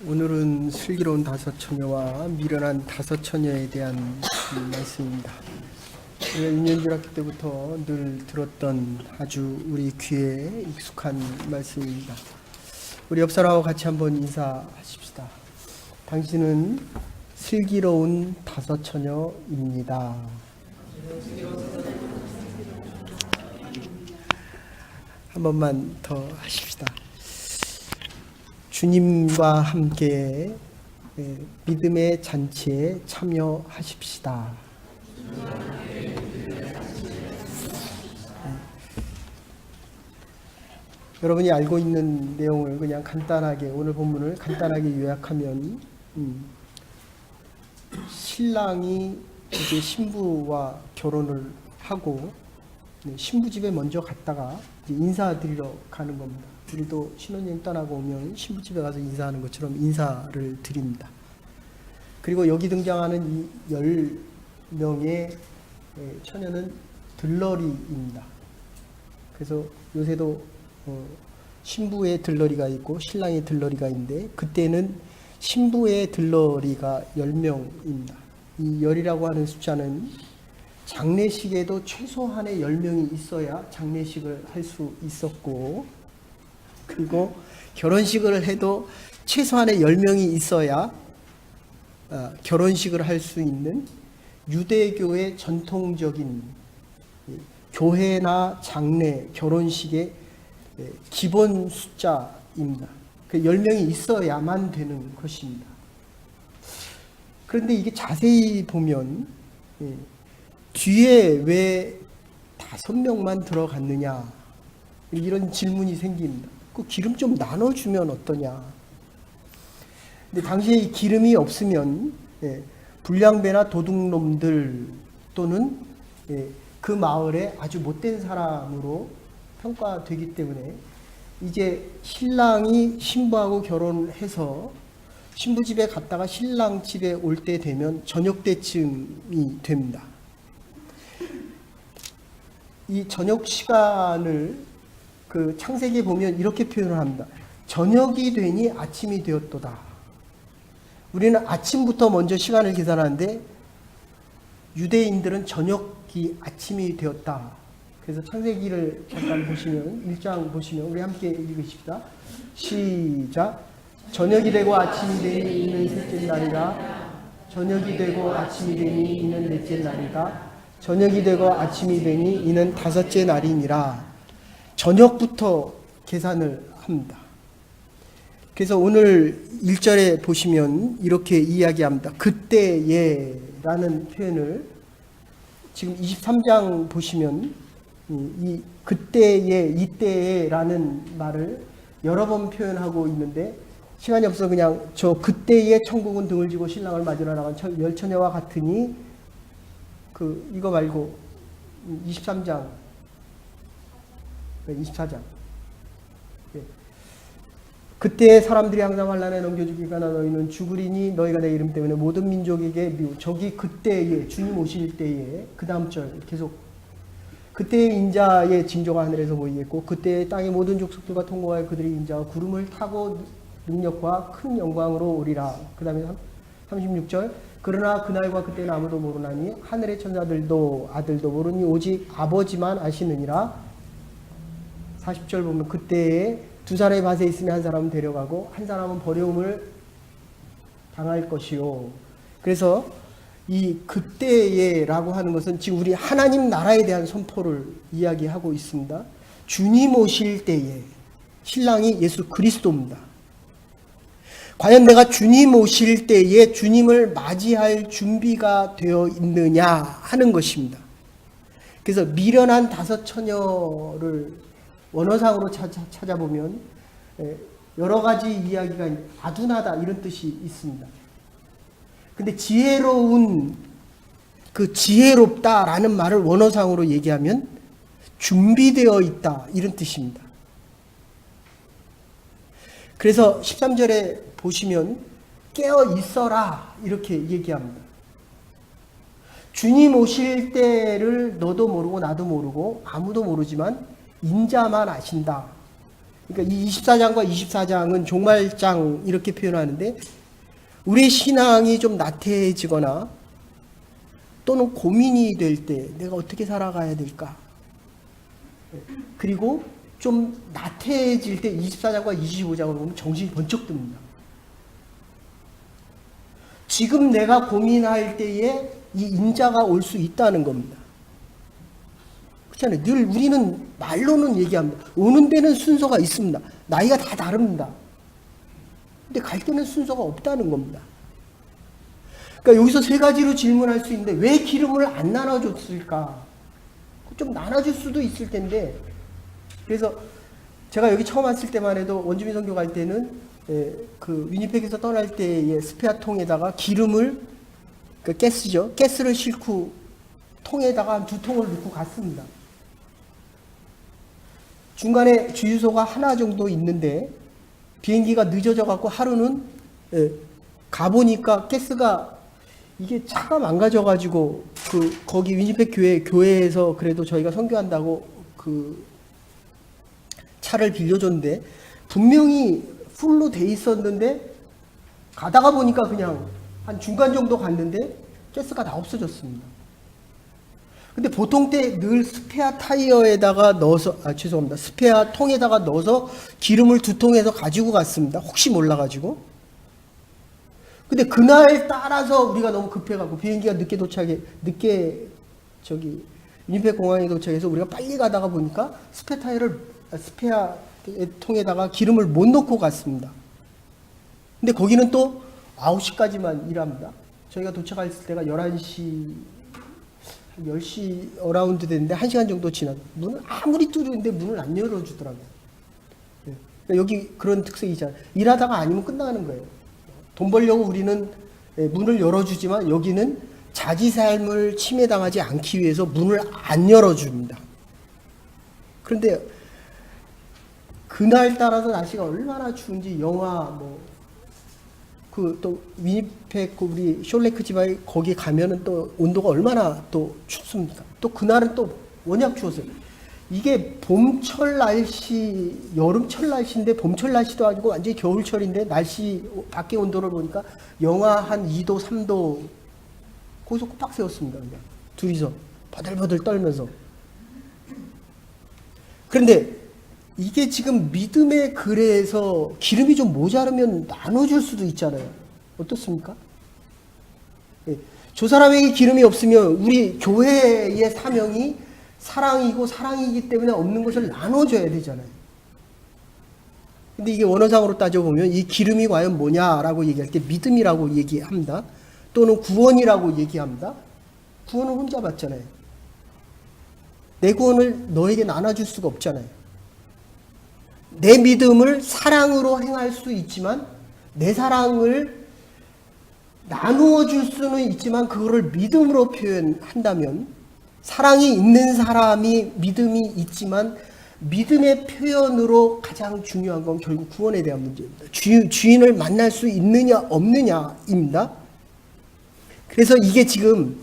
오늘은 슬기로운 다섯 처녀와 미련한 다섯 처녀에 대한 말씀입니다. 우리가 유년중학교 때부터 늘 들었던 아주 우리 귀에 익숙한 말씀입니다. 우리 옆 사람하고 같이 한번 인사하십시다. 당신은 슬기로운 다섯 처녀입니다. 한 번만 더 하십시다. 주님과 함께 믿음의 잔치에 참여하십시다. 여러분이 알고 있는 내용을 그냥 간단하게, 오늘 본문을 간단하게 요약하면 신랑이 이제 신부와 결혼을 하고 신부 집에 먼저 갔다가 이제 인사드리러 가는 겁니다. 우리도 신혼여행 떠나고 오면 신부 집에 가서 인사하는 것처럼 인사를 드립니다. 그리고 여기 등장하는 이 10명의 처녀는 들러리입니다. 그래서 요새도 신부의 들러리가 있고 신랑의 들러리가 있는데, 그때는 신부의 들러리가 10명입니다. 이 10이라고 하는 숫자는 장례식에도 최소한의 10명이 있어야 장례식을 할 수 있었고, 그리고 결혼식을 해도 최소한의 10명이 있어야 결혼식을 할 수 있는 유대교의 전통적인 교회나 장례, 결혼식의 기본 숫자입니다. 10명이 있어야만 되는 것입니다. 그런데 이게 자세히 보면 뒤에 왜 5명만 들어갔느냐, 이런 질문이 생깁니다. 그 기름 좀 나눠주면 어떠냐. 근데 당시에 이 기름이 없으면 불량배나 도둑놈들 또는 그 마을에 아주 못된 사람으로 평가되기 때문에, 이제 신랑이 신부하고 결혼해서 신부 집에 갔다가 신랑 집에 올 때 되면 저녁 때쯤이 됩니다. 이 저녁 시간을 그 창세기에 보면 이렇게 표현을 합니다. 저녁이 되니 아침이 되었도다. 우리는 아침부터 먼저 시간을 계산하는데 유대인들은 저녁이 아침이 되었다. 그래서 창세기를 잠깐 보시면, 1장 보시면 우리 함께 읽으십시다. 시작. 저녁이 되고 아침이 되니 이는 셋째 날이라. 저녁이 되고 아침이 되니 이는 넷째 날이다. 저녁이 되고 아침이 되니 이는 다섯째 날이니라. 저녁부터 계산을 합니다. 그래서 오늘 1절에 보시면 이렇게 이야기합니다. 그때에 라는 표현을, 지금 23장 보시면 이 그때에, 이때에 라는 말을 여러 번 표현하고 있는데, 시간이 없어서 그냥 저 그때에 천국은 등을 지고 신랑을 맞으러 나간 열처녀와 같으니, 이거 말고 23장 24장. 그때 사람들이 항상 환난에 넘겨주기가 너희는 죽으리니 너희가 내 이름 때문에 모든 민족에게 저기 그때에, 주님 오실 때에, 그 다음 절 계속 그때의 인자의 징조가 하늘에서 보이겠고 그때에 땅의 모든 족속들과 통곡하여 그들의 인자와 구름을 타고 능력과 큰 영광으로 오리라. 그 다음에 36절. 그러나 그날과 그때는 아무도 모르나니 하늘의 천사들도 아들도 모르니 오직 아버지만 아시느니라. 40절 보면 그때에 두 사람의 밭에 있으면 한 사람은 데려가고 한 사람은 버려움을 당할 것이요. 그래서 이 그때에 라고 하는 것은 지금 우리 하나님 나라에 대한 선포를 이야기하고 있습니다. 주님 오실 때에, 신랑이 예수 그리스도입니다. 과연 내가 주님 오실 때에 주님을 맞이할 준비가 되어 있느냐 하는 것입니다. 그래서 미련한 다섯 처녀를 원어상으로 찾아보면 여러 가지 이야기가 아둔하다 이런 뜻이 있습니다. 근데 지혜로운, 그 지혜롭다라는 말을 원어상으로 얘기하면 준비되어 있다 이런 뜻입니다. 그래서 13절에 보시면 깨어 있어라 이렇게 얘기합니다. 주님 오실 때를 너도 모르고 나도 모르고 아무도 모르지만 인자만 아신다. 그러니까 이 24장과 24장은 종말장 이렇게 표현하는데 우리의 신앙이 좀 나태해지거나 또는 고민이 될 때 내가 어떻게 살아가야 될까? 그리고 좀 나태해질 때 24장과 25장을 보면 정신이 번쩍 듭니다. 지금 내가 고민할 때에 이 인자가 올 수 있다는 겁니다. 그렇잖아요. 늘 우리는 말로는 얘기합니다. 오는 데는 순서가 있습니다. 나이가 다 다릅니다. 근데 갈 때는 순서가 없다는 겁니다. 그러니까 여기서 세 가지로 질문할 수 있는데 왜 기름을 안 나눠줬을까? 좀 나눠줄 수도 있을 텐데 그래서 제가 여기 처음 왔을 때만 해도 원주민 선교 갈 때는 그 위니펙에서 떠날 때의 스페아 통에다가 기름을 그 가스죠. 가스를 싣고 통에다가 한 2통을 넣고 갔습니다. 중간에 주유소가 하나 정도 있는데 비행기가 늦어져 갖고 하루는 가보니까 가스가 이게 차가 망가져 가지고 그 거기 위니펙 교회에서 그래도 저희가 선교한다고 그 차를 빌려줬는데 분명히 풀로 돼 있었는데 가다가 보니까 그냥 한 중간 정도 갔는데 가스가 다 없어졌습니다. 근데 보통 때 늘 스페어 타이어에다가 넣어서 죄송합니다. 스페어 통에다가 넣어서 기름을 2통에서 가지고 갔습니다. 혹시 몰라가지고. 근데 그날 따라서 우리가 너무 급해가고 비행기가 늦게 위니펙 공항에 도착해서 우리가 빨리 가다가 보니까 스페어 통에다가 기름을 못 넣고 갔습니다. 근데 거기는 또 9시까지만 일합니다. 저희가 도착했을 때가 11시, 10시 어라운드 됐는데 1시간 정도 지나고 문을 아무리 뚫는데 문을 안 열어주더라고요. 여기 그런 특색이잖아요. 일하다가 아니면 끝나는 거예요. 돈 벌려고 우리는 문을 열어주지만 여기는 자기 삶을 침해당하지 않기 위해서 문을 안 열어줍니다. 그런데 그날 따라서 날씨가 얼마나 추운지 영하 또 위니펙 우리 숄레크 지방에 거기 가면은 또 온도가 얼마나 또 춥습니까? 또 그날은 또 워낙 추웠어요. 이게 봄철 날씨, 여름철 날씨인데 봄철 날씨도 아니고 완전히 겨울철인데 날씨 밖에 온도를 보니까 영하 한 2도, 3도 거기서 꼬박 세웠습니다. 그냥 둘이서 버들버들 떨면서. 그런데 이게 지금 믿음의 글에서 기름이 좀 모자르면 나눠줄 수도 있잖아요. 어떻습니까? 저 사람에게 기름이 없으면 우리 교회의 사명이 사랑이고 사랑이기 때문에 없는 것을 나눠줘야 되잖아요. 근데 이게 원어상으로 따져보면 이 기름이 과연 뭐냐라고 얘기할 때 믿음이라고 얘기합니다. 또는 구원이라고 얘기합니다. 구원은 혼자 받잖아요. 내 구원을 너에게 나눠줄 수가 없잖아요. 내 믿음을 사랑으로 행할 수 있지만 내 사랑을 나누어 줄 수는 있지만 그거를 믿음으로 표현한다면 사랑이 있는 사람이 믿음이 있지만 믿음의 표현으로 가장 중요한 건 결국 구원에 대한 문제입니다. 주인을 만날 수 있느냐 없느냐입니다. 그래서 이게 지금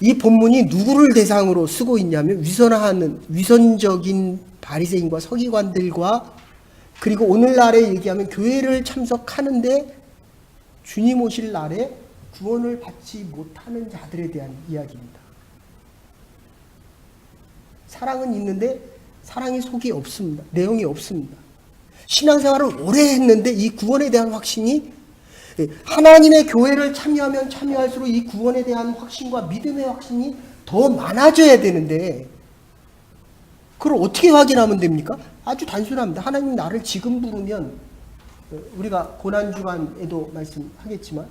이 본문이 누구를 대상으로 쓰고 있냐면 위선적인 바리새인과 서기관들과 그리고 오늘날에 얘기하면 교회를 참석하는데 주님 오실 날에 구원을 받지 못하는 자들에 대한 이야기입니다. 사랑은 있는데 사랑의 속이 없습니다. 내용이 없습니다. 신앙생활을 오래 했는데 이 구원에 대한 확신이 하나님의 교회를 참여하면 참여할수록 이 구원에 대한 확신과 믿음의 확신이 더 많아져야 되는데 그걸 어떻게 확인하면 됩니까? 아주 단순합니다. 하나님 나를 지금 부르면 우리가 고난주간에도 말씀하겠지만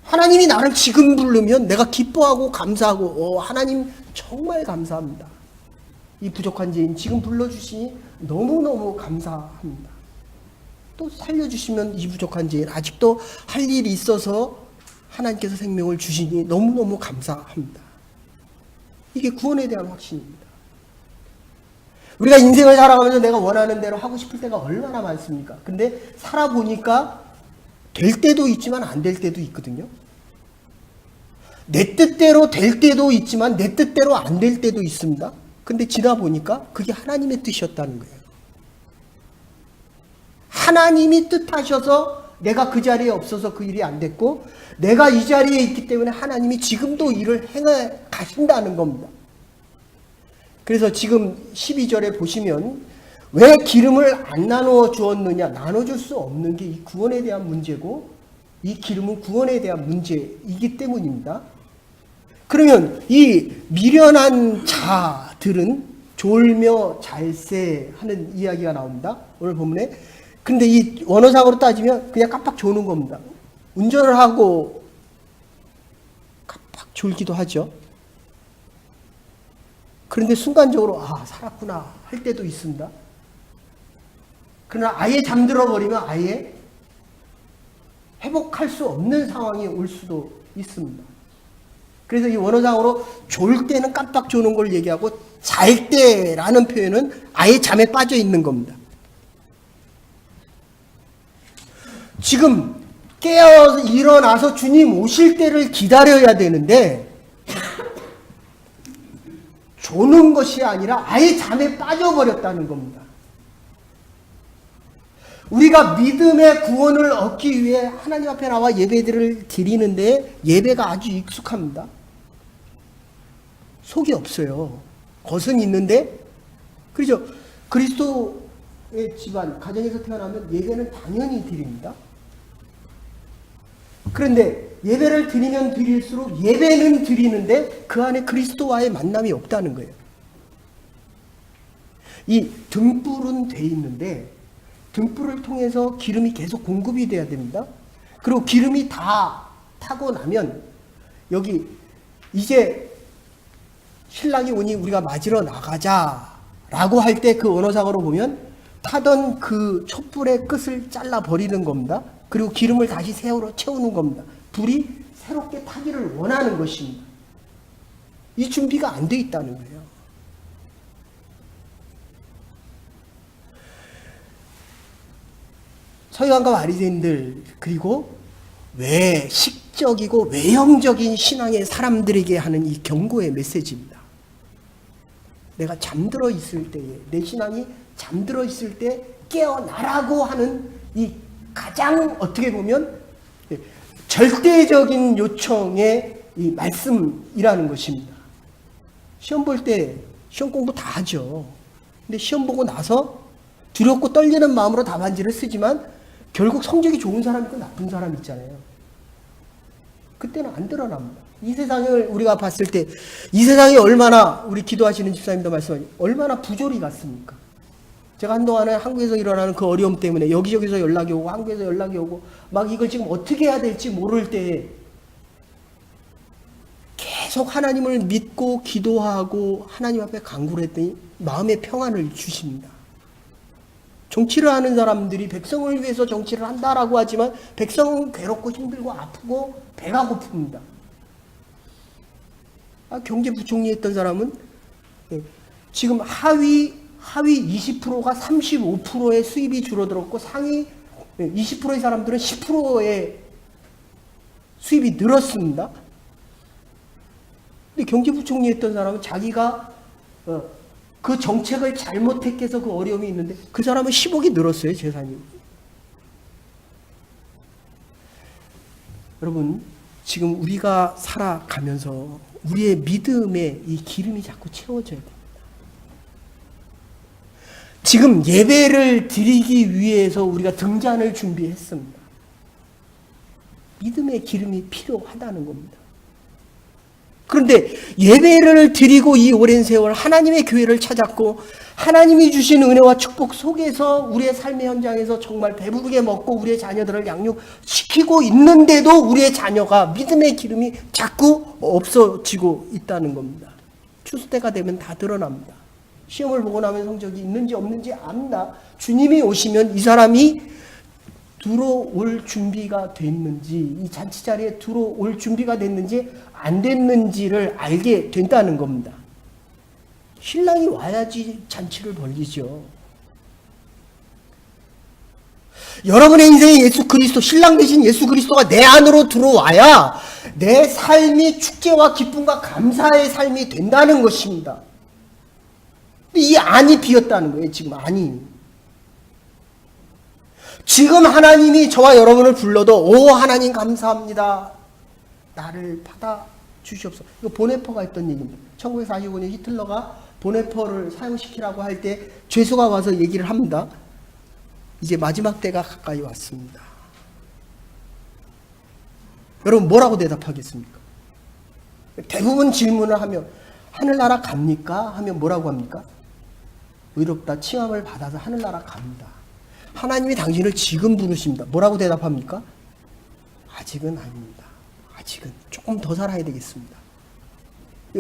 하나님이 나를 지금 부르면 내가 기뻐하고 감사하고 하나님 정말 감사합니다. 이 부족한 죄인 지금 불러주시니 너무너무 감사합니다. 또 살려주시면 이 부족한 죄인 아직도 할 일이 있어서 하나님께서 생명을 주시니 너무너무 감사합니다. 이게 구원에 대한 확신입니다. 우리가 인생을 살아가면서 내가 원하는 대로 하고 싶을 때가 얼마나 많습니까? 근데 살아보니까 될 때도 있지만 안 될 때도 있거든요. 내 뜻대로 될 때도 있지만 내 뜻대로 안 될 때도 있습니다. 근데 지나 보니까 그게 하나님의 뜻이었다는 거예요. 하나님이 뜻하셔서 내가 그 자리에 없어서 그 일이 안 됐고, 내가 이 자리에 있기 때문에 하나님이 지금도 일을 행해 가신다는 겁니다. 그래서 지금 12절에 보시면 왜 기름을 안 나누어 주었느냐, 나눠줄 수 없는 게 이 구원에 대한 문제고, 이 기름은 구원에 대한 문제이기 때문입니다. 그러면 이 미련한 자들은 졸며 잘세 하는 이야기가 나옵니다. 오늘 본문에. 근데 이 원어상으로 따지면 그냥 깜빡 조는 겁니다. 운전을 하고 깜빡 졸기도 하죠. 그런데 순간적으로 살았구나 할 때도 있습니다. 그러나 아예 잠들어 버리면 아예 회복할 수 없는 상황이 올 수도 있습니다. 그래서 이 원어상으로 졸 때는 깜빡 조는 걸 얘기하고, 잘 때라는 표현은 아예 잠에 빠져 있는 겁니다. 지금 깨어 일어나서 주님 오실 때를 기다려야 되는데, 조는 것이 아니라 아예 잠에 빠져버렸다는 겁니다. 우리가 믿음의 구원을 얻기 위해 하나님 앞에 나와 예배들을 드리는데 예배가 아주 익숙합니다. 속이 없어요. 겉은 있는데, 그렇죠? 그리스도의 집안, 가정에서 태어나면 예배는 당연히 드립니다. 그런데 예배를 드리면 드릴수록 예배는 드리는데 그 안에 그리스도와의 만남이 없다는 거예요. 이 등불은 돼 있는데 등불을 통해서 기름이 계속 공급이 돼야 됩니다. 그리고 기름이 다 타고 나면 여기 이제 신랑이 오니 우리가 맞으러 나가자라고 할 때 그 언어상으로 보면 타던 그 촛불의 끝을 잘라 버리는 겁니다. 그리고 기름을 다시 새우로 채우는 겁니다. 불이 새롭게 타기를 원하는 것입니다. 이 준비가 안 돼 있다는 거예요. 서기관과 바리새인들, 그리고 외식적이고 외형적인 신앙의 사람들에게 하는 이 경고의 메시지입니다. 내가 잠들어 있을 때에, 내 신앙이 잠들어 있을 때 깨어나라고 하는 이 가장 어떻게 보면 절대적인 요청의 이 말씀이라는 것입니다. 시험 볼 때 시험 공부 다 하죠. 근데 시험 보고 나서 두렵고 떨리는 마음으로 답안지를 쓰지만 결국 성적이 좋은 사람 있고 나쁜 사람 있잖아요. 그때는 안 드러납니다. 이 세상을 우리가 봤을 때 이 세상이 얼마나, 우리 기도하시는 집사님도 말씀하시죠, 얼마나 부조리 같습니까? 제가 한동안에 한국에서 일어나는 그 어려움 때문에 여기저기서 연락이 오고 한국에서 연락이 오고 막 이걸 지금 어떻게 해야 될지 모를 때에 계속 하나님을 믿고 기도하고 하나님 앞에 간구를 했더니 마음의 평안을 주십니다. 정치를 하는 사람들이 백성을 위해서 정치를 한다라고 하지만 백성은 괴롭고 힘들고 아프고 배가 고픕니다. 경제부총리 했던 사람은 지금 하위 20%가 35%의 수입이 줄어들었고 상위 20%의 사람들은 10%의 수입이 늘었습니다. 근데 경제부총리 했던 사람은 자기가 그 정책을 잘못했게 해서 그 어려움이 있는데 그 사람은 10억이 늘었어요, 재산이. 여러분, 지금 우리가 살아가면서 우리의 믿음에 이 기름이 자꾸 채워져야 됩니다. 지금 예배를 드리기 위해서 우리가 등잔을 준비했습니다. 믿음의 기름이 필요하다는 겁니다. 그런데 예배를 드리고 이 오랜 세월 하나님의 교회를 찾았고 하나님이 주신 은혜와 축복 속에서 우리의 삶의 현장에서 정말 배부르게 먹고 우리의 자녀들을 양육시키고 있는데도 우리의 자녀가 믿음의 기름이 자꾸 없어지고 있다는 겁니다. 추수 때가 되면 다 드러납니다. 시험을 보고 나면 성적이 있는지 없는지 압니다. 주님이 오시면 이 사람이 들어올 준비가 됐는지, 이 잔치 자리에 들어올 준비가 됐는지 안 됐는지를 알게 된다는 겁니다. 신랑이 와야지 잔치를 벌리죠. 여러분의 인생에 예수 그리스도, 신랑 대신 예수 그리스도가 내 안으로 들어와야 내 삶이 축제와 기쁨과 감사의 삶이 된다는 것입니다. 이 안이 비었다는 거예요, 지금 안이. 지금 하나님이 저와 여러분을 불러도 오 하나님 감사합니다. 나를 받아 주시옵소서. 이거 보네퍼가 했던 얘기입니다. 1945년 히틀러가 보네퍼를 사용시키라고 할 때 죄수가 와서 얘기를 합니다. 이제 마지막 때가 가까이 왔습니다. 여러분 뭐라고 대답하겠습니까? 대부분 질문을 하면 하늘나라 갑니까? 하면 뭐라고 합니까? 의롭다 칭함을 받아서 하늘나라 갑니다. 하나님이 당신을 지금 부르십니다. 뭐라고 대답합니까? 아직은 아닙니다. 아직은 조금 더 살아야 되겠습니다.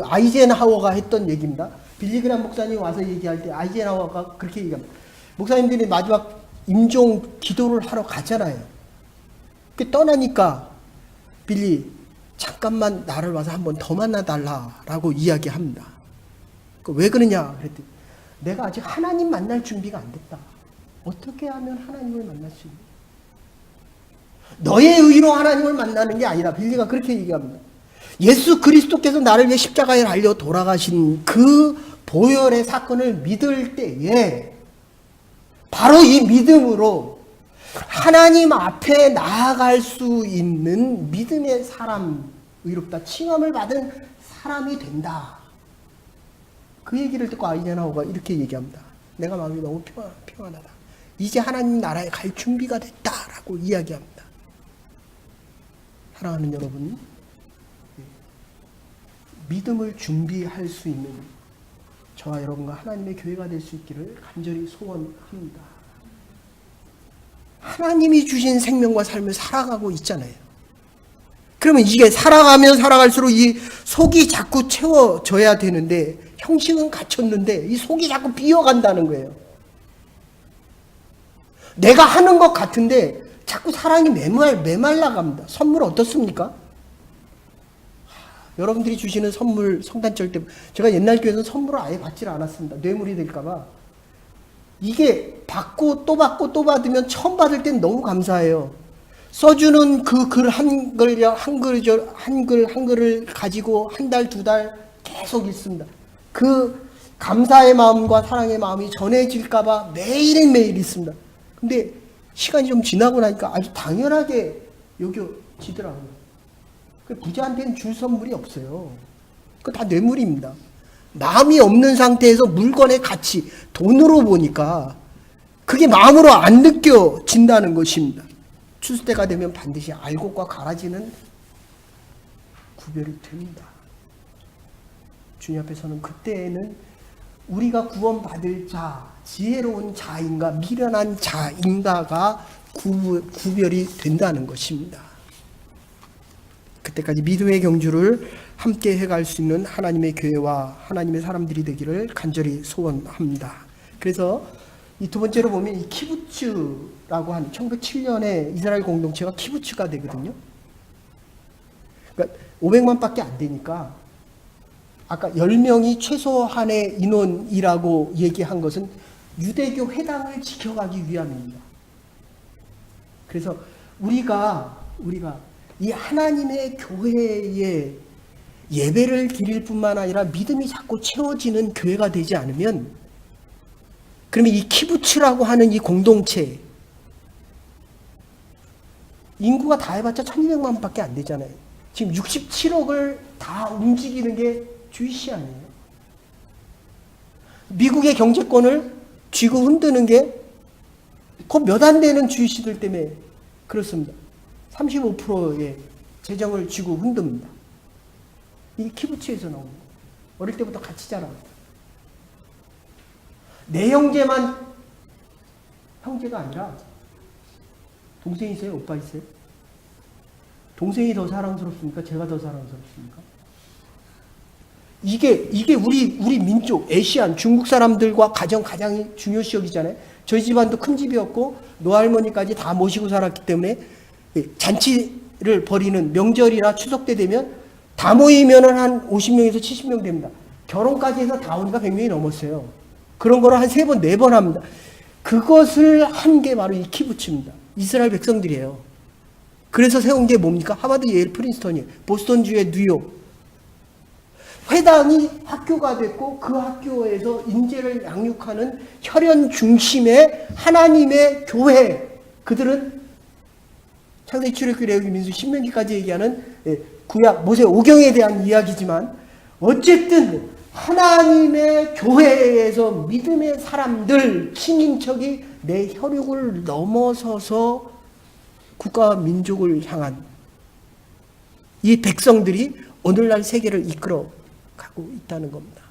아이젠하워가 했던 얘기입니다. 빌리그람 목사님 와서 얘기할 때 아이젠하워가 그렇게 얘기합니다. 목사님들이 마지막 임종 기도를 하러 갔잖아요. 떠나니까 빌리 잠깐만 나를 와서 한 번 더 만나달라라고 이야기합니다. 왜 그러냐 그랬더니 내가 아직 하나님 만날 준비가 안 됐다. 어떻게 하면 하나님을 만날 수 있냐? 너의 의로 하나님을 만나는 게 아니라 빌리가 그렇게 얘기합니다. 예수 그리스도께서 나를 위해 십자가에 달려 돌아가신 그 보혈의 사건을 믿을 때에 바로 이 믿음으로 하나님 앞에 나아갈 수 있는 믿음의 사람, 의롭다 칭함을 받은 사람이 된다. 그 얘기를 듣고 아이젠하워가 이렇게 얘기합니다. 내가 마음이 너무 평안하다. 이제 하나님 나라에 갈 준비가 됐다라고 이야기합니다. 사랑하는 여러분, 믿음을 준비할 수 있는 저와 여러분과 하나님의 교회가 될 수 있기를 간절히 소원합니다. 하나님이 주신 생명과 삶을 살아가고 있잖아요. 그러면 이게 살아가면 살아갈수록 이 속이 자꾸 채워져야 되는데 형식은 갖췄는데 이 속이 자꾸 비어간다는 거예요. 내가 하는 것 같은데 자꾸 사랑이 메말라갑니다. 선물 어떻습니까? 여러분들이 주시는 선물 성탄절 때 제가 옛날 교회에서 선물을 아예 받질 않았습니다. 뇌물이 될까봐. 이게 받고 또 받고 또 받으면 처음 받을 땐 너무 감사해요. 써주는 그 글 한글을 가지고 한 달, 두 달 계속 읽습니다. 그 감사의 마음과 사랑의 마음이 전해질까봐 매일매일 있습니다. 근데 시간이 좀 지나고 나니까 아주 당연하게 여겨지더라고요. 부자한테는 줄 선물이 없어요. 그거 다 뇌물입니다. 마음이 없는 상태에서 물건의 가치, 돈으로 보니까 그게 마음으로 안 느껴진다는 것입니다. 추수 때가 되면 반드시 알곡과 가라지는 구별이 됩니다. 주님 앞에서는 그때에는 우리가 구원받을 자, 지혜로운 자인가 미련한 자인가가 구별이 된다는 것입니다. 그때까지 믿음의 경주를 함께 해갈 수 있는 하나님의 교회와 하나님의 사람들이 되기를 간절히 소원합니다. 그래서 이 두 번째로 보면 이 키부츠라고 하는 1907년에 이스라엘 공동체가 키부츠가 되거든요. 그러니까 500만 밖에 안 되니까 아까 10명이 최소한의 인원이라고 얘기한 것은 유대교 회당을 지켜가기 위함입니다. 그래서 우리가 이 하나님의 교회에 예배를 드릴 뿐만 아니라 믿음이 자꾸 채워지는 교회가 되지 않으면 그러면 이 키부츠라고 하는 이 공동체 인구가 다 해봤자 1200만 밖에 안 되잖아요. 지금 67억을 다 움직이는 게 주이시 아니에요. 미국의 경제권을 쥐고 흔드는 게 그 몇 안 되는 주이시들 때문에 그렇습니다. 35%의 재정을 쥐고 흔듭니다. 이게 키부츠에서 나온 거예요. 어릴 때부터 같이 자랍니다. 내 형제만 형제가 아니라 동생이 있어요? 오빠 있어요? 동생이 더 사랑스럽습니까? 제가 더 사랑스럽습니까? 이게 우리 민족, 아시안, 중국 사람들과 가장 중요시 여기잖아요. 저희 집안도 큰 집이었고 노할머니까지 다 모시고 살았기 때문에 잔치를 벌이는 명절이나 추석 때 되면 다 모이면은 한 50명에서 70명 됩니다. 결혼까지 해서 다 오니까 100명이 넘었어요. 그런 거를 한 3번, 4번 합니다. 그것을 한 게 바로 이 키부츠입니다. 이스라엘 백성들이에요. 그래서 세운 게 뭡니까? 하버드, 예일, 프린스턴이에요. 보스턴주의 뉴욕. 회당이 학교가 됐고 그 학교에서 인재를 양육하는 혈연 중심의 하나님의 교회. 그들은 창세기, 출애굽기, 레위기, 민수기, 신명기까지 얘기하는 구약 모세 오경에 대한 이야기지만 어쨌든 하나님의 교회에서 믿음의 사람들 친인척이 내 혈육을 넘어서서 국가와 민족을 향한 이 백성들이 오늘날 세계를 이끌어 가고 있다는 겁니다.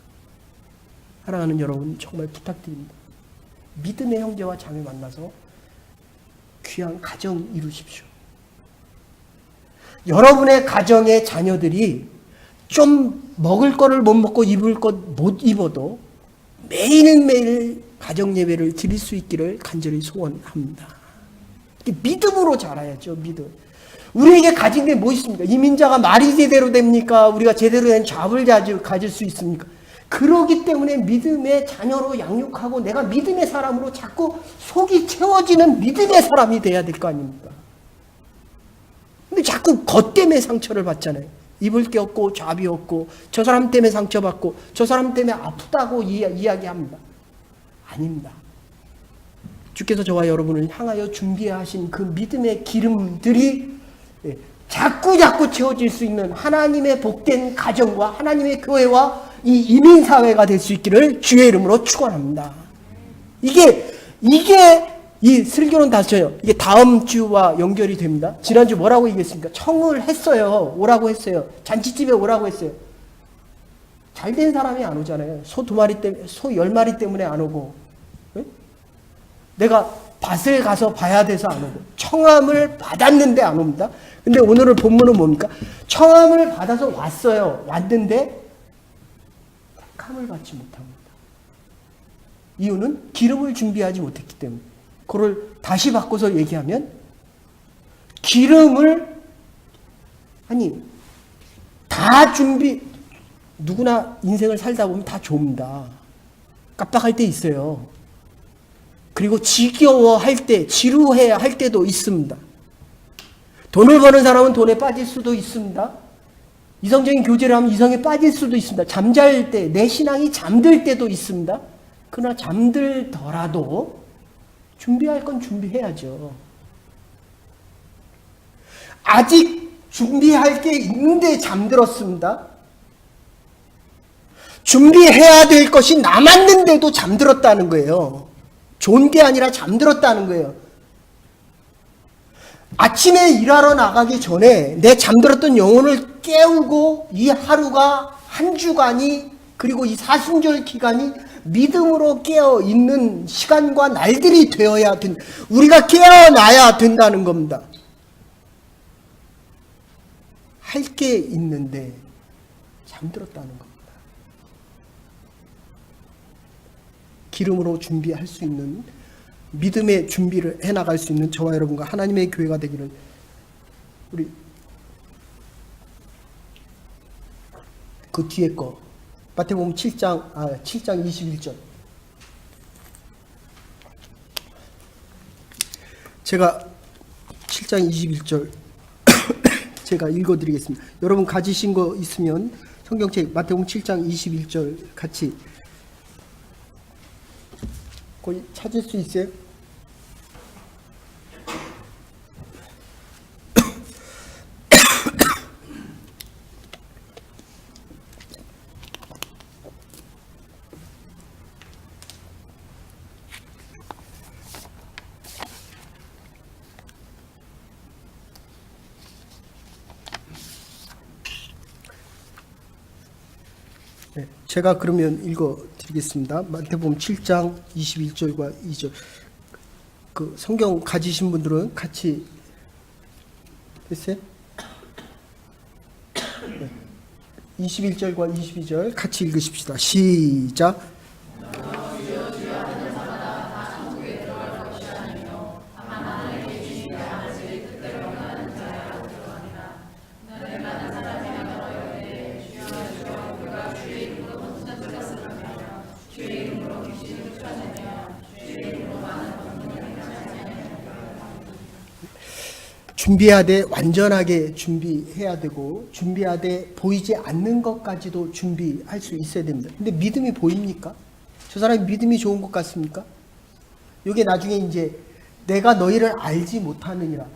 사랑하는 여러분, 정말 부탁드립니다. 믿음의 형제와 자매 만나서 귀한 가정 이루십시오. 여러분의 가정의 자녀들이 좀 먹을 거를 못 먹고 입을 것 못 입어도 매일매일 가정 예배를 드릴 수 있기를 간절히 소원합니다. 믿음으로 자라야죠. 믿음. 우리에게 가진 게 뭐 있습니까? 이민자가 말이 제대로 됩니까? 우리가 제대로 된 잡을 가질 수 있습니까? 그러기 때문에 믿음의 자녀로 양육하고 내가 믿음의 사람으로 자꾸 속이 채워지는 믿음의 사람이 돼야 될 거 아닙니까? 근데 자꾸 것 때문에 상처를 받잖아요. 입을 게 없고 잡이 없고 저 사람 때문에 상처받고 저 사람 때문에 아프다고 이야기합니다. 아닙니다. 주께서 저와 여러분을 향하여 준비하신 그 믿음의 기름들이 자꾸 채워질 수 있는 하나님의 복된 가정과 하나님의 교회와 이 이민사회가 될 수 있기를 주의 이름으로 축원합니다. 이게 이 설교는 다쳐요. 이게 다음 주와 연결이 됩니다. 지난주 뭐라고 얘기했습니까? 청을 했어요. 오라고 했어요. 잔치집에 오라고 했어요. 잘된 사람이 안 오잖아요. 소 2마리 때문에, 소 10마리 때문에 안 오고, 네? 내가 밭을 가서 봐야 돼서 안 오고, 청함을 받았는데 안 옵니다. 근데 오늘은 본문은 뭡니까? 청함을 받아서 왔어요. 왔는데 택함을 받지 못합니다. 이유는 기름을 준비하지 못했기 때문에. 그걸 다시 바꿔서 얘기하면 기름을 다 누구나 인생을 살다 보면 다 좁니다. 깝닥할 때 있어요. 그리고 지겨워할 때, 지루해야 할 때도 있습니다. 돈을 버는 사람은 돈에 빠질 수도 있습니다. 이성적인 교제를 하면 이성에 빠질 수도 있습니다. 잠잘 때, 내 신앙이 잠들 때도 있습니다. 그러나 잠들더라도 준비할 건 준비해야죠. 아직 준비할 게 있는데 잠들었습니다. 준비해야 될 것이 남았는데도 잠들었다는 거예요. 좋은 게 아니라 잠들었다는 거예요. 아침에 일하러 나가기 전에 내 잠들었던 영혼을 깨우고 이 하루가 한 주간이 그리고 이 사순절 기간이 믿음으로 깨어있는 시간과 날들이 되어야 된다. 우리가 깨어나야 된다는 겁니다. 할 게 있는데 잠들었다는 겁니다. 기름으로 준비할 수 있는 믿음의 준비를 해나갈 수 있는 저와 여러분과 하나님의 교회가 되기를 우리 그 뒤에 거 마태복음 7장 21절 제가 7장 21절 제가 읽어드리겠습니다. 여러분 가지신 거 있으면 성경책 마태복음 7장 21절 같이 거기 찾을 수 있어요? 네, 제가 그러면 읽어드리겠습니다. 마태복음 7장 21절과 2절. 그 성경 가지신 분들은 같이 됐어요? 네. 21절과 22절 같이 읽으십시다. 시작. 준비하되 완전하게 준비해야 되고 준비하되 보이지 않는 것까지도 준비할 수 있어야 됩니다. 근데 믿음이 보입니까? 저 사람이 믿음이 좋은 것 같습니까? 이게 나중에 이제 내가 너희를 알지 못하느니라.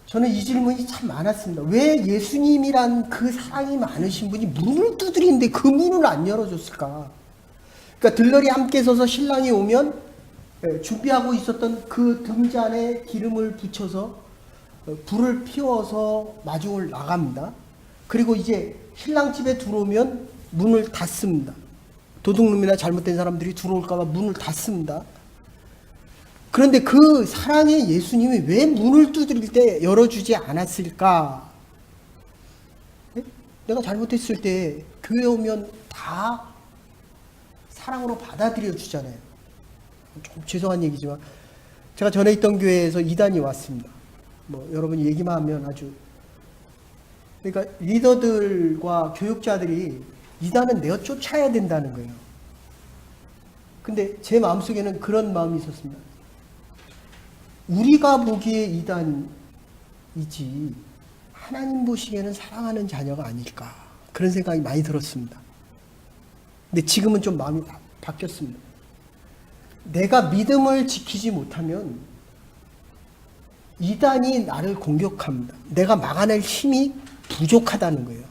저는 이 질문이 참 많았습니다. 왜 예수님이란 그 사랑이 많으신 분이 문을 두드리는데 그 문을 안 열어줬을까? 그러니까 들러리 함께 서서 신랑이 오면 준비하고 있었던 그 등잔에 기름을 붙여서 불을 피워서 마중을 나갑니다. 그리고 이제 신랑 집에 들어오면 문을 닫습니다. 도둑놈이나 잘못된 사람들이 들어올까봐 문을 닫습니다. 그런데 그 사랑의 예수님이 왜 문을 두드릴 때 열어주지 않았을까? 내가 잘못했을 때 교회 오면 다 사랑으로 받아들여 주잖아요. 좀 죄송한 얘기지만 제가 전에 있던 교회에서 이단이 왔습니다. 뭐 여러분이 얘기만 하면 아주, 그러니까 리더들과 교육자들이 이단은 내어 쫓아야 된다는 거예요. 근데 제 마음속에는 그런 마음이 있었습니다. 우리가 보기에 이단이지 하나님 보시기에는 사랑하는 자녀가 아닐까, 그런 생각이 많이 들었습니다. 근데 지금은 좀 마음이 바뀌었습니다. 내가 믿음을 지키지 못하면 이단이 나를 공격합니다. 내가 막아낼 힘이 부족하다는 거예요.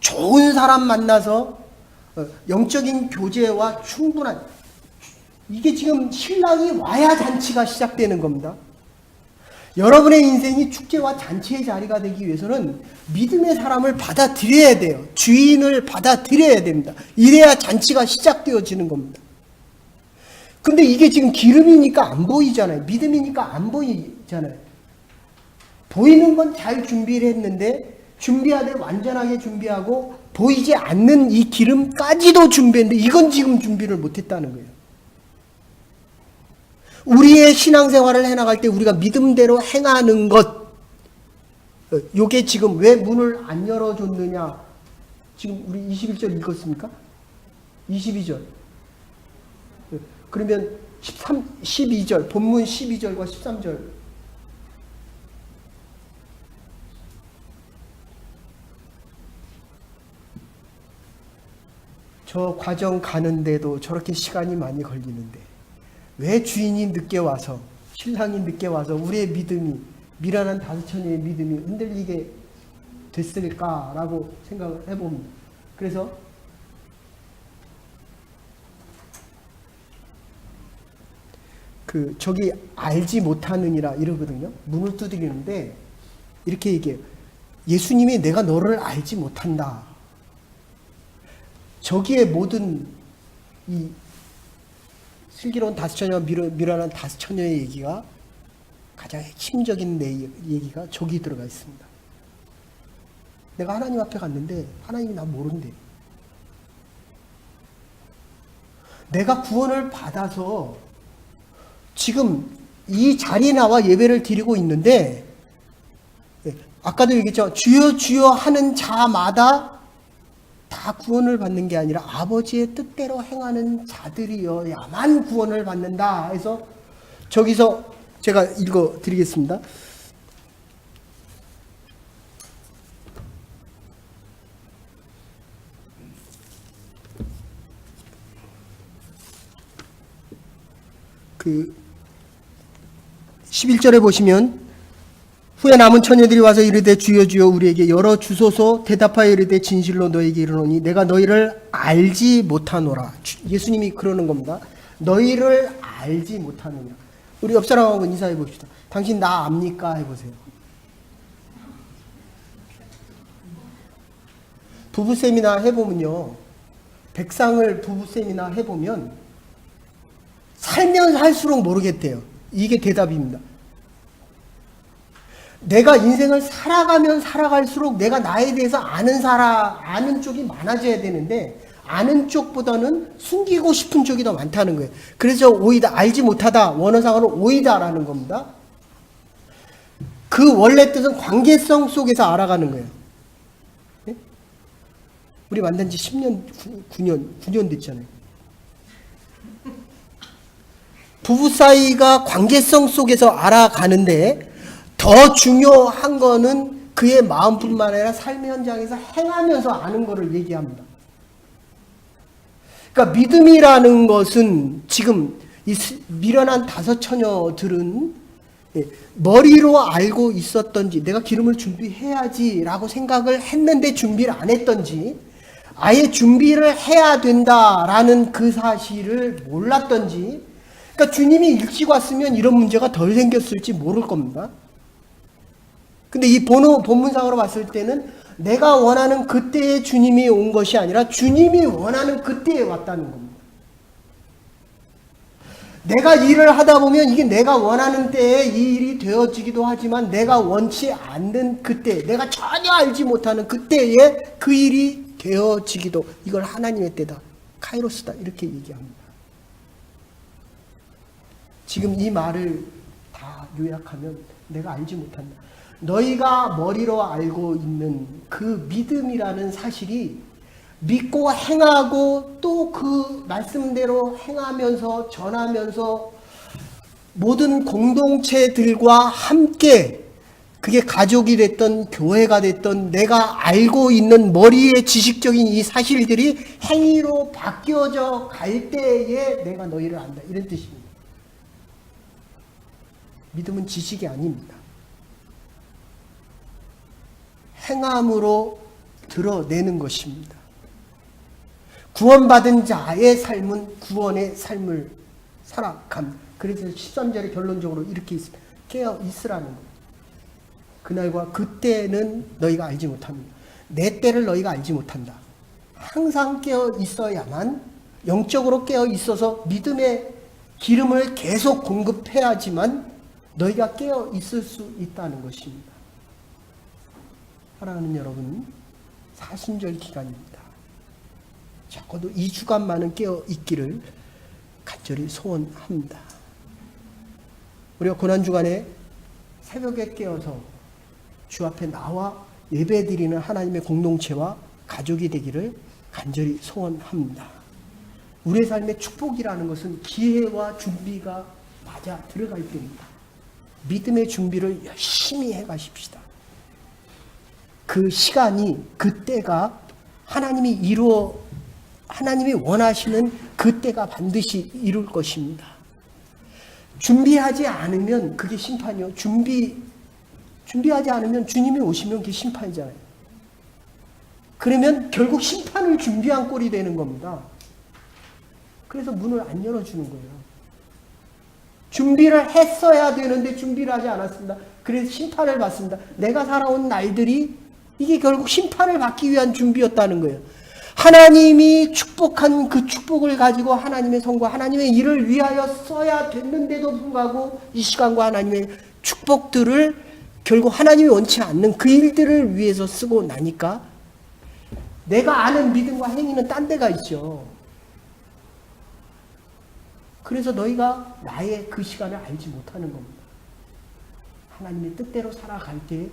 좋은 사람 만나서 영적인 교제와 충분한, 이게 지금 신랑이 와야 잔치가 시작되는 겁니다. 여러분의 인생이 축제와 잔치의 자리가 되기 위해서는 믿음의 사람을 받아들여야 돼요. 주인을 받아들여야 됩니다. 이래야 잔치가 시작되어지는 겁니다. 근데 이게 지금 기름이니까 안 보이잖아요. 믿음이니까 안 보이잖아요. 보이는 건 잘 준비를 했는데, 준비하되 완전하게 준비하고 보이지 않는 이 기름까지도 준비했는데 이건 지금 준비를 못했다는 거예요. 우리의 신앙생활을 해나갈 때 우리가 믿음대로 행하는 것, 요게 지금 왜 문을 안 열어줬느냐. 지금 우리 21절 읽었습니까? 22절. 그러면 12절, 본문 12절과 13절. 저 과정 가는데도 저렇게 시간이 많이 걸리는데 왜 주인이 늦게 와서, 신랑이 늦게 와서 우리의 믿음이, 미련한 다수처녀의 믿음이 흔들리게 됐을까라고 생각을 해봅니다. 그래서 저기 알지 못하느니라 이러거든요. 문을 두드리는데 이렇게 얘기해요. 예수님이 내가 너를 알지 못한다. 저기에 모든 이 슬기로운 다수처녀와 미련한 다수처녀의 얘기가, 가장 핵심적인 내 얘기가 저기 들어가 있습니다. 내가 하나님 앞에 갔는데 하나님이 나 모른대. 내가 구원을 받아서 지금 이 자리에 나와 예배를 드리고 있는데, 아까도 얘기했죠. 주여 주여 하는 자마다 다 구원을 받는 게 아니라 아버지의 뜻대로 행하는 자들이어야만 구원을 받는다 해서, 저기서 제가 읽어 드리겠습니다. 그 11절에 보시면, 후에 남은 처녀들이 와서 이르되 주여 주여 우리에게 열어 주소서. 대답하여 이르되 진실로 너에게 이르노니 내가 너희를 알지 못하노라. 예수님이 그러는 겁니다. 너희를 알지 못하느냐. 우리 옆 사람하고 인사해 봅시다. 당신 나 압니까? 해보세요. 부부 세미나 해보면요, 백상을 부부 세미나 해보면 살면 살수록 모르겠대요. 이게 대답입니다. 내가 인생을 살아가면 살아갈수록 내가 나에 대해서 아는 쪽이 많아져야 되는데, 아는 쪽보다는 숨기고 싶은 쪽이 더 많다는 거예요. 그래서 오이다, 알지 못하다, 원어상으로 오이다라는 겁니다. 그 원래 뜻은 관계성 속에서 알아가는 거예요. 네? 우리 만난 지 10년, 9년 됐잖아요. 부부 사이가 관계성 속에서 알아가는데, 더 중요한 거는 그의 마음뿐만 아니라 삶의 현장에서 행하면서 아는 것을 얘기합니다. 그러니까 믿음이라는 것은 지금 이 미련한 다섯 처녀들은 머리로 알고 있었던지 내가 기름을 준비해야지라고 생각을 했는데 준비를 안 했던지 아예 준비를 해야 된다라는 그 사실을 몰랐던지 그러니까 주님이 일찍 왔으면 이런 문제가 덜 생겼을지 모를 겁니다. 근데 이 본문상으로 봤을 때는 내가 원하는 그때에 주님이 온 것이 아니라 주님이 원하는 그때에 왔다는 겁니다. 내가 일을 하다 보면 이게 내가 원하는 때에 이 일이 되어지기도 하지만 내가 원치 않는 그때, 내가 전혀 알지 못하는 그때에 그 일이 되어지기도, 이걸 하나님의 때다, 카이로스다 이렇게 얘기합니다. 지금 이 말을 다 요약하면 내가 알지 못한다. 너희가 머리로 알고 있는 그 믿음이라는 사실이 믿고 행하고 또 그 말씀대로 행하면서 전하면서 모든 공동체들과 함께 그게 가족이 됐던 교회가 됐던 내가 알고 있는 머리의 지식적인 이 사실들이 행위로 바뀌어져 갈 때에 내가 너희를 안다 이런 뜻입니다. 믿음은 지식이 아닙니다. 행함으로 드러내는 것입니다. 구원받은 자의 삶은 구원의 삶을 살아갑니다. 그래서 13절에 결론적으로 이렇게 있습니다. 깨어 있으라는 거예요. 그날과 그때는 너희가 알지 못합니다. 내 때를 너희가 알지 못한다. 항상 깨어 있어야만 영적으로 깨어 있어서 믿음의 기름을 계속 공급해야지만 너희가 깨어 있을 수 있다는 것입니다. 사랑하는 여러분, 사순절 기간입니다. 적어도 2주간만은 깨어 있기를 간절히 소원합니다. 우리가 고난주간에 새벽에 깨어서 주 앞에 나와 예배드리는 하나님의 공동체와 가족이 되기를 간절히 소원합니다. 우리의 삶의 축복이라는 것은 기회와 준비가 맞아 들어갈 때입니다. 믿음의 준비를 열심히 해가십시다. 그 시간이, 그때가 하나님이 원하시는 그때가 반드시 이룰 것입니다. 준비하지 않으면 그게 심판이요. 준비하지 않으면 주님이 오시면 그게 심판이잖아요. 그러면 결국 심판을 준비한 꼴이 되는 겁니다. 그래서 문을 안 열어주는 거예요. 준비를 했어야 되는데 준비를 하지 않았습니다. 그래서 심판을 받습니다. 내가 살아온 날들이 이게 결국 심판을 받기 위한 준비였다는 거예요. 하나님이 축복한 그 축복을 가지고 하나님의 성과, 하나님의 일을 위하여 써야 됐는데도 불구하고 이 시간과 하나님의 축복들을 결국 하나님이 원치 않는 그 일들을 위해서 쓰고 나니까 내가 아는 믿음과 행위는 딴 데가 있죠. 그래서 너희가 나의 그 시간을 알지 못하는 겁니다. 하나님의 뜻대로 살아갈 때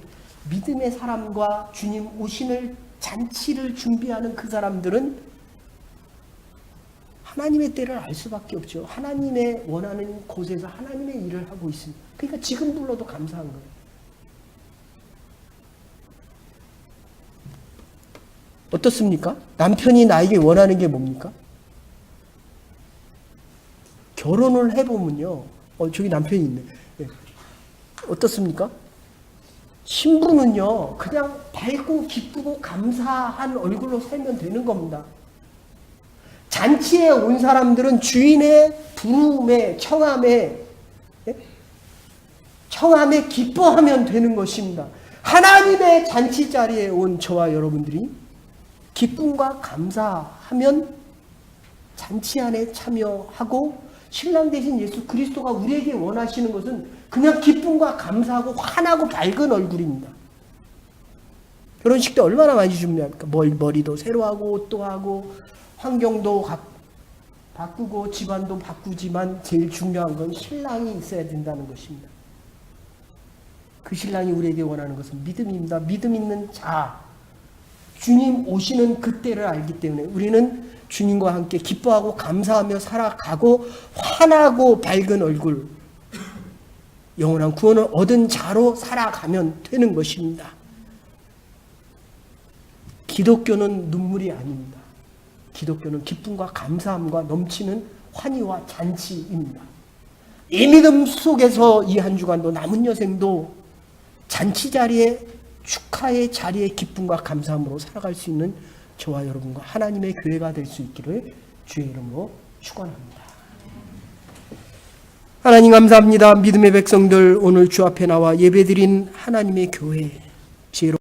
믿음의 사람과 주님 오시는 잔치를 준비하는 그 사람들은 하나님의 때를 알 수밖에 없죠. 하나님의 원하는 곳에서 하나님의 일을 하고 있습니다. 그러니까 지금 불러도 감사한 거예요. 어떻습니까? 남편이 나에게 원하는 게 뭡니까? 결혼을 해보면요. 저기 남편이 있네. 네. 어떻습니까? 신부는요, 그냥 밝고 기쁘고 감사한 얼굴로 살면 되는 겁니다. 잔치에 온 사람들은 주인의 부름에, 청함에 기뻐하면 되는 것입니다. 하나님의 잔치 자리에 온 저와 여러분들이 기쁨과 감사하면 잔치 안에 참여하고 신랑 되신 예수 그리스도가 우리에게 원하시는 것은 그냥 기쁨과 감사하고 환하고 밝은 얼굴입니다. 결혼식 때 얼마나 많이 준비합니까? 머리도 새로 하고 옷도 하고 환경도 바꾸고 집안도 바꾸지만 제일 중요한 건 신랑이 있어야 된다는 것입니다. 그 신랑이 우리에게 원하는 것은 믿음입니다. 믿음 있는 자, 주님 오시는 그때를 알기 때문에 우리는 주님과 함께 기뻐하고 감사하며 살아가고 환하고 밝은 얼굴, 영원한 구원을 얻은 자로 살아가면 되는 것입니다. 기독교는 눈물이 아닙니다. 기독교는 기쁨과 감사함과 넘치는 환희와 잔치입니다. 이 믿음 속에서 이 한 주간도 남은 여생도 잔치 자리에, 축하의 자리에 기쁨과 감사함으로 살아갈 수 있는 저와 여러분과 하나님의 교회가 될 수 있기를 주의 이름으로 축원합니다. 하나님 감사합니다. 믿음의 백성들 오늘 주 앞에 나와 예배드린 하나님의 교회 지혜로